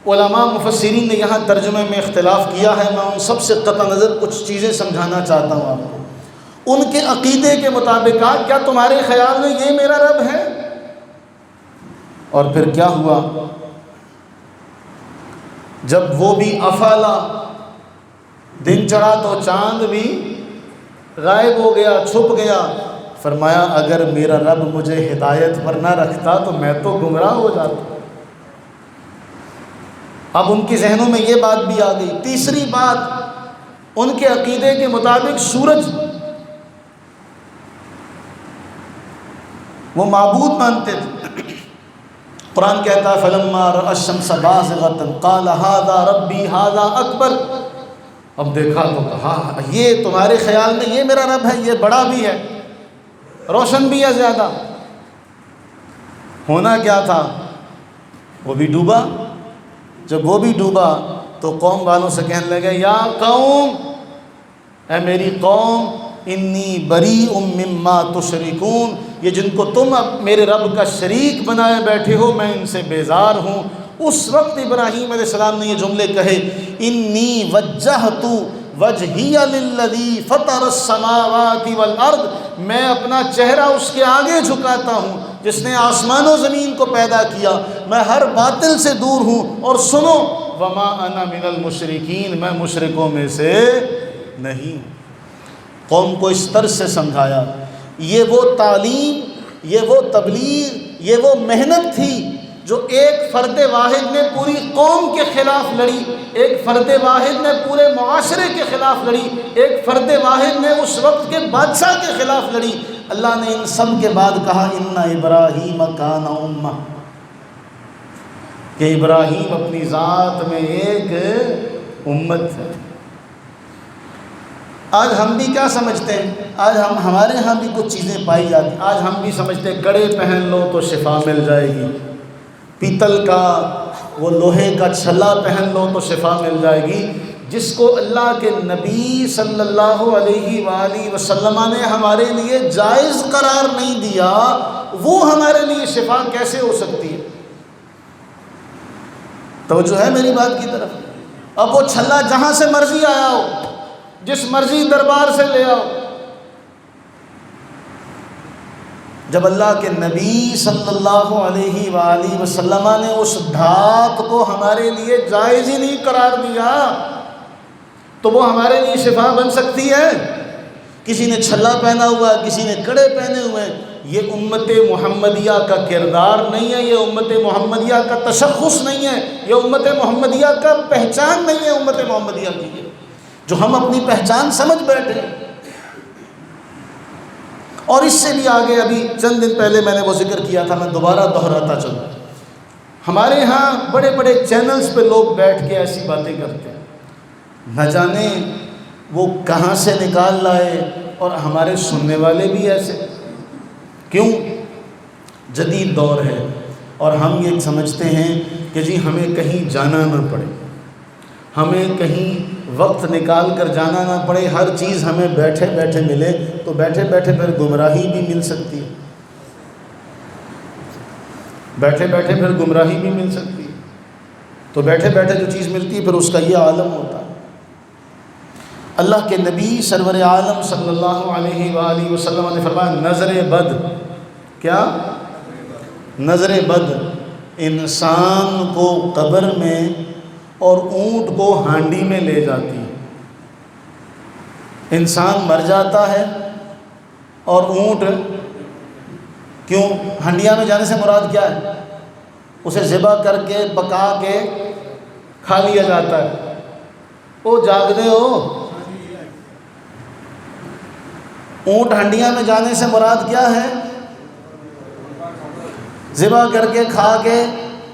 علماء مفسرین نے یہاں ترجمے میں اختلاف کیا ہے، میں ان سب سے قطع نظر کچھ چیزیں سمجھانا چاہتا ہوں آپ کو۔ ان کے عقیدے کے مطابق کیا تمہارے خیال میں یہ میرا رب ہے؟ اور پھر کیا ہوا؟ جب وہ بھی افلا، دن چڑھا تو چاند بھی غائب ہو گیا، چھپ گیا، فرمایا اگر میرا رب مجھے ہدایت پر نہ رکھتا تو میں تو گمراہ ہو جاتا۔ اب ان کے ذہنوں میں یہ بات بھی آ گئی۔ تیسری بات، ان کے عقیدے کے مطابق سورج وہ معبود مانتے تھے۔ قرآن کہتا ہے فلما رأى الشمس بازغة قال هذا ربي هذا اکبر، اب دیکھا تو کہا یہ تمہارے خیال میں یہ میرا رب ہے، یہ بڑا بھی ہے، روشن بھی ہے زیادہ۔ ہونا کیا تھا؟ وہ بھی ڈوبا۔ جب وہ بھی ڈوبا تو قوم والوں سے کہنے لگے یا قوم، اے میری قوم، انی بریء مما تشرکون، یہ جن کو تم اب میرے رب کا شریک بنائے بیٹھے ہو میں ان سے بیزار ہوں۔ اس وقت ابراہیم علیہ السلام نے یہ جملے کہے انی وجہت وجہی للذی فطر السماوات والارض، میں اپنا چہرہ اس کے آگے جھکاتا ہوں جس نے آسمان و زمین کو پیدا کیا، میں ہر باطل سے دور ہوں، اور سنو وما انا من المشرکین، میں مشرکوں میں سے نہیں۔ قوم کو اس طرح سے سمجھایا۔ یہ وہ تعلیم، یہ وہ تبلیغ، یہ وہ محنت تھی جو ایک فرد واحد نے پوری قوم کے خلاف لڑی، ایک فرد واحد نے پورے معاشرے کے خلاف لڑی، ایک فرد واحد نے اس وقت کے بادشاہ کے خلاف لڑی، اللہ نے ان سب کے بعد کہا ان ابراہیم کان امہ، کہ ابراہیم اپنی ذات میں ایک امت ہے۔ آج ہم بھی کیا سمجھتے ہیں؟ آج ہمارے ہاں بھی کچھ چیزیں پائی جاتی ہیں۔ آج ہم بھی سمجھتے ہیں کڑے پہن لو تو شفا مل جائے گی، پیتل کا وہ لوہے کا چھلا پہن لو تو شفا مل جائے گی۔ جس کو اللہ کے نبی صلی اللہ علیہ وآلہ وسلم نے ہمارے لیے جائز قرار نہیں دیا، وہ ہمارے لیے شفا کیسے ہو سکتی ہے؟ توجہ ہے میری بات کی طرف؟ اب وہ چھلا جہاں سے مرضی آیا ہو، جس مرضی دربار سے لے آؤ، جب اللہ کے نبی صلی اللہ علیہ وآلہ وسلم نے اس دھات کو ہمارے لیے جائز ہی نہیں قرار دیا تو وہ ہمارے لیے شفا بن سکتی ہے؟ کسی نے چھلا پہنا ہوا ہے، کسی نے کڑے پہنے ہوئے ہیں، یہ امت محمدیہ کا کردار نہیں ہے، یہ امت محمدیہ کا تشخص نہیں ہے، یہ امت محمدیہ کا پہچان نہیں ہے امت محمدیہ کی، جو ہم اپنی پہچان سمجھ بیٹھے۔ اور اس سے بھی آگے ابھی چند دن پہلے میں نے وہ ذکر کیا تھا، میں دوبارہ دہراتا چلوں، ہمارے ہاں بڑے بڑے چینلز پہ لوگ بیٹھ کے ایسی باتیں کرتے ہیں، نہ جانے وہ کہاں سے نکال لائے، اور ہمارے سننے والے بھی ایسے۔ کیوں؟ جدید دور ہے اور ہم یہ سمجھتے ہیں کہ جی ہمیں کہیں جانا نہ پڑے، ہمیں کہیں وقت نکال کر جانا نہ پڑے، ہر چیز ہمیں بیٹھے بیٹھے ملے، تو بیٹھے بیٹھے پھر گمراہی بھی مل سکتی ہے، بیٹھے بیٹھے پھر گمراہی بھی مل سکتی ہے، تو بیٹھے بیٹھے جو چیز ملتی ہے پھر اس کا یہ عالم ہوتا ہے۔ اللہ کے نبی سرور عالم صلی اللہ علیہ وآلہ وسلم نے فرمایا نظر بد، کیا؟ نظر بد انسان کو قبر میں اور اونٹ کو ہانڈی میں لے جاتی ہے۔ انسان مر جاتا ہے اور اونٹ، کیوں؟ ہنڈیا میں جانے سے مراد کیا ہے؟ اسے ذبح کر کے پکا کے کھا لیا جاتا ہے۔ وہ جاگتے ہو، اونٹ ہنڈیا میں جانے سے مراد کیا ہے؟ ذبح کر کے کھا کے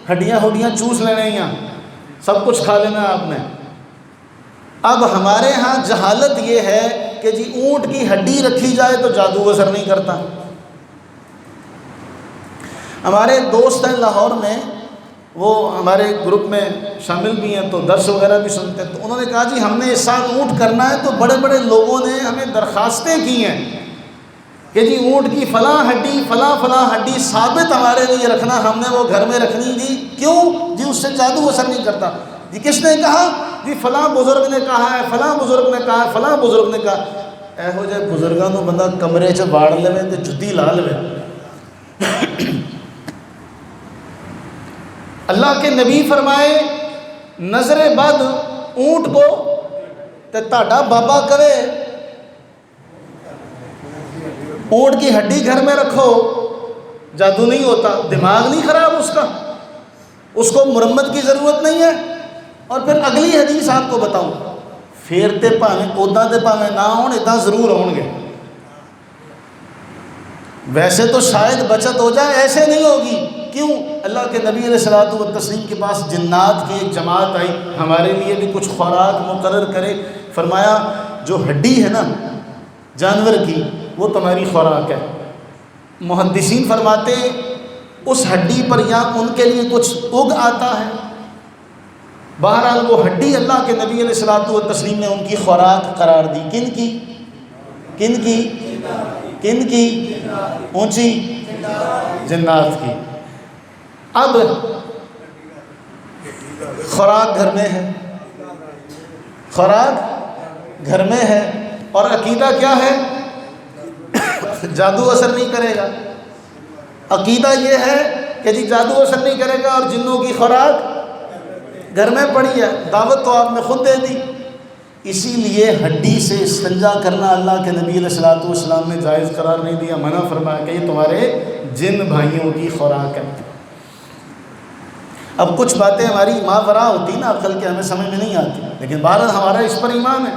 ہڈیاں چوس لینے، سب کچھ کھا لینا آپ نے۔ اب ہمارے ہاں جہالت یہ ہے کہ جی اونٹ کی ہڈی رکھی جائے تو جادو اثر نہیں کرتا۔ ہمارے دوست ہیں لاہور میں، وہ ہمارے گروپ میں شامل بھی ہیں تو درس وغیرہ بھی سنتے ہیں، تو انہوں نے کہا جی ہم نے اس سال اونٹ کرنا ہے، تو بڑے بڑے لوگوں نے ہمیں درخواستیں کی ہیں کہ جی اونٹ کی فلاں ہڈی فلاں فلاں ہڈی ثابت ہمارے لیے رکھنا، ہم نے وہ گھر میں رکھنی جی۔ کیوں؟ جی اس سے جادو اثر نہیں کرتا۔ جی کس نے کہا؟ جی فلاں بزرگ نے کہا ہے، فلاں بزرگ نے کہا ہے، فلاں بزرگ نے کہا۔ ایہو جے بزرگاں نوں بندہ کمرے 'چ باڑ لوے تے جُتی لا لوے۔ اللہ کے نبی فرمائے نظر بد اونٹ کو تے تہاڈا بابا کرے، اونٹ کی ہڈی گھر میں رکھو، جادو نہیں ہوتا، دماغ نہیں خراب اس کو مرمت کی ضرورت نہیں ہے۔ اور پھر اگلی حدیث آپ کو بتاؤں، پھیرتے پاویں اوداں تے پاویں نہ ہون، اداں ضرور ہون گے۔ ویسے تو شاید بچت ہو جائے، ایسے نہیں ہوگی۔ کیوں؟ اللہ کے نبی علیہ الصلوۃ والتسلیم کے پاس جنات کی ایک جماعت آئی، ہمارے لیے بھی کچھ خوراک مقرر کرے، فرمایا جو ہڈی ہے نا جانور کی وہ تمہاری خوراک ہے۔ محدثین فرماتے اس ہڈی پر یا ان کے لیے کچھ اگ آتا ہے، بہرحال وہ ہڈی اللہ کے نبی علیہ الصلوۃ والتسلیم نے ان کی خوراک قرار دی۔ کن کی؟ کن کی؟ کن کی؟ اونچی جنات کی۔ اب خوراک گھر میں ہے، خوراک گھر میں ہے، اور عقیدہ کیا ہے؟ جادو اثر نہیں کرے گا۔ عقیدہ یہ ہے کہ جی جادو اثر نہیں کرے گا، اور جنوں کی خوراک گھر میں پڑی ہے، دعوت تو آپ نے خود دے دی۔ اسی لیے ہڈی سے استنجا کرنا اللہ کے نبی علیہ الصلوۃ والسلام نے جائز قرار نہیں دیا، منع فرمایا کہ یہ تمہارے جن بھائیوں کی خوراک ہے۔ اب کچھ باتیں ہماری ماوراء ہوتی نا عقل کے، ہمیں سمجھ میں نہیں آتی، لیکن بہرحال ہمارا اس پر ایمان ہے۔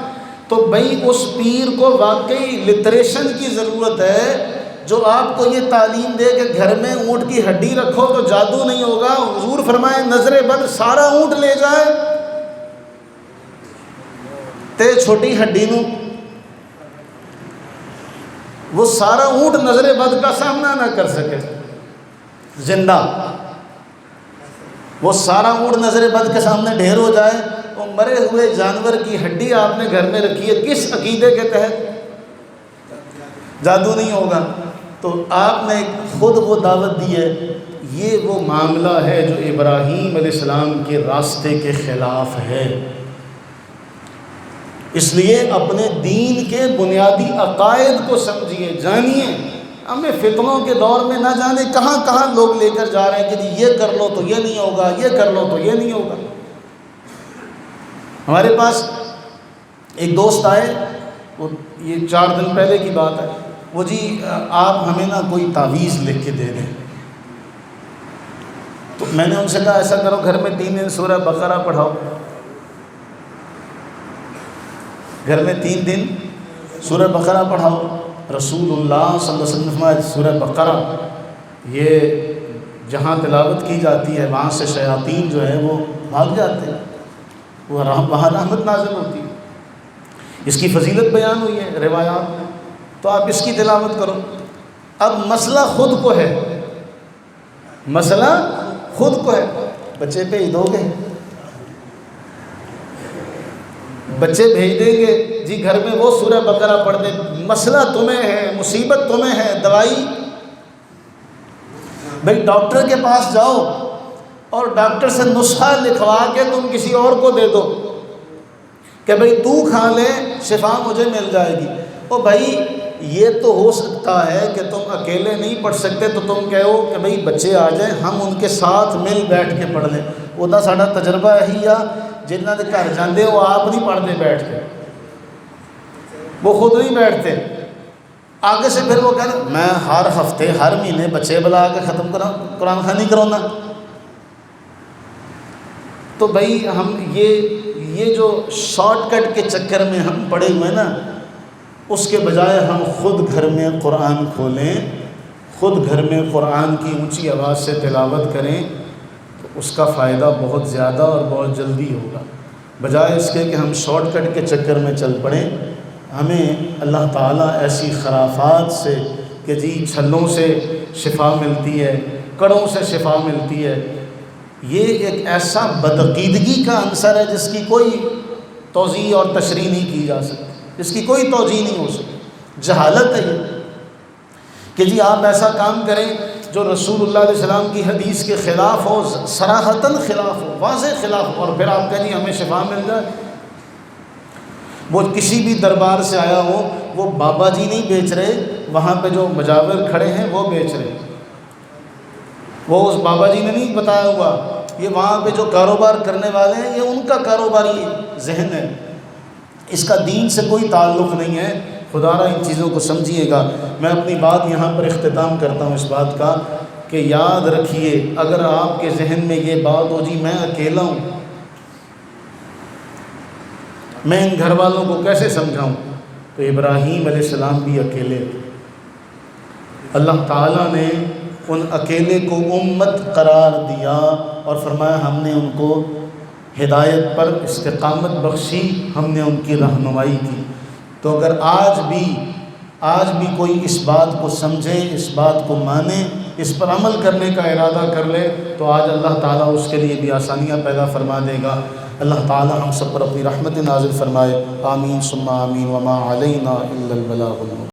تو بھائی اس پیر کو واقعی لٹریشن کی ضرورت ہے، جو آپ کو یہ تعلیم دے کہ گھر میں اونٹ کی ہڈی رکھو تو جادو نہیں ہوگا۔ حضور فرمائے نظر بد سارا اونٹ لے جائے تے چھوٹی ہڈی نو، وہ سارا اونٹ نظر بد کا سامنا نہ کر سکے زندہ، وہ سارا اونٹ نظر بد کے سامنے ڈھیر ہو جائے، وہ مرے ہوئے جانور کی ہڈی آپ نے گھر میں رکھی ہے، کس عقیدے کے تحت؟ جادو نہیں ہوگا۔ تو آپ نے خود وہ دعوت دی ہے، یہ وہ معاملہ ہے جو ابراہیم علیہ السلام کے راستے کے خلاف ہے۔ اس لیے اپنے دین کے بنیادی عقائد کو سمجھیے، جانیے۔ ہمیں فتنوں کے دور میں نہ جانے کہاں کہاں لوگ لے کر جا رہے ہیں کہ جی یہ کر لو تو یہ نہیں ہوگا، یہ کر لو تو یہ نہیں ہوگا۔ ہمارے پاس ایک دوست آئے، وہ یہ 4 دن پہلے کی بات ہے، وہ جی آپ ہمیں نا کوئی تعویذ لکھ کے دے دیں۔ تو میں نے ان سے کہا ایسا کرو گھر میں 3 دن سورہ بقرہ پڑھاؤ، گھر میں 3 دن سورہ بقرہ پڑھاؤ۔ رسول اللہ صلی اللہ علیہ وسلم فرمایا سورہ بقرہ یہ جہاں تلاوت کی جاتی ہے وہاں سے شیاطین جو ہیں وہ بھاگ جاتے ہیں، وہ وہاں رحمت نازل ہوتی ہے۔ اس کی فضیلت بیان ہوئی ہے روایات میں، تو آپ اس کی تلاوت کرو۔ اب مسئلہ خود کو ہے، مسئلہ خود کو ہے۔ بچے بھیج دو گے، بچے بھیج دیں گے جی گھر میں وہ سورہ بقرہ پڑھ دیں، مسئلہ تمہیں ہے، مصیبت تمہیں ہے، دوائی بھائی ڈاکٹر کے پاس جاؤ اور ڈاکٹر سے نسخہ لکھوا کے تم کسی اور کو دے دو کہ بھائی تو کھا لے شفا مجھے مل جائے گی۔ او بھائی یہ تو ہو سکتا ہے کہ تم اکیلے نہیں پڑھ سکتے تو تم کہو کہ بھئی بچے آ جائیں ہم ان کے ساتھ مل بیٹھ کے پڑھ لیں۔ وہ تو ساڈا تجربہ یہی آ جنہاں دے گھر جاندے وہ آپ نہیں پڑھتے بیٹھ کے، وہ خود نہیں بیٹھتے، آگے سے پھر وہ کہتے میں ہر ہفتے ہر مہینے بچے بلا کے ختم قرآن خوانی کرانا۔ تو بھائی ہم یہ جو شارٹ کٹ کے چکر میں ہم پڑے ہوئے نا، اس کے بجائے ہم خود گھر میں قرآن کھولیں، خود گھر میں قرآن کی اونچی آواز سے تلاوت کریں تو اس کا فائدہ بہت زیادہ اور بہت جلدی ہوگا، بجائے اس کے کہ ہم شارٹ کٹ کے چکر میں چل پڑیں۔ ہمیں اللہ تعالیٰ ایسی خرافات سے کہ جی چھلوں سے شفا ملتی ہے، کڑوں سے شفا ملتی ہے، یہ ایک ایسا بدعقیدگی کا عنصر ہے جس کی کوئی توضیح اور تشریح نہیں کی جا سکتی، اس کی کوئی توجیہ نہیں ہو سکتی۔ جہالت ہے یہ کہ جی آپ ایسا کام کریں جو رسول اللہ علیہ السلام کی حدیث کے خلاف ہو، صراحتاً خلاف ہو، واضح خلاف ہو، اور پھر آپ کہیں جی ہمیں شفا مل جائے۔ وہ کسی بھی دربار سے آیا ہو، وہ بابا جی نہیں بیچ رہے، وہاں پہ جو مجاور کھڑے ہیں وہ بیچ رہے، وہ اس بابا جی نے نہیں بتایا ہوا، یہ وہاں پہ جو کاروبار کرنے والے ہیں یہ ان کا کاروباری ذہن ہے، اس کا دین سے کوئی تعلق نہیں ہے۔ خدا را ان چیزوں کو سمجھیے گا۔ میں اپنی بات یہاں پر اختتام کرتا ہوں اس بات کا کہ یاد رکھیے، اگر آپ کے ذہن میں یہ بات ہو جی میں اکیلا ہوں، میں ان گھر والوں کو کیسے سمجھاؤں، تو ابراہیم علیہ السلام بھی اکیلے تھے، اللہ تعالیٰ نے ان اکیلے کو امت قرار دیا اور فرمایا ہم نے ان کو ہدایت پر استقامت بخشی، ہم نے ان کی رہنمائی کی۔ تو اگر آج بھی کوئی اس بات کو سمجھے، اس بات کو مانے، اس پر عمل کرنے کا ارادہ کر لے تو آج اللہ تعالیٰ اس کے لیے بھی آسانیاں پیدا فرما دے گا۔ اللہ تعالیٰ ہم سب پر اپنی رحمت نازل فرمائے، آمین ثم آمین، وما علینا الا البلاغ المبین۔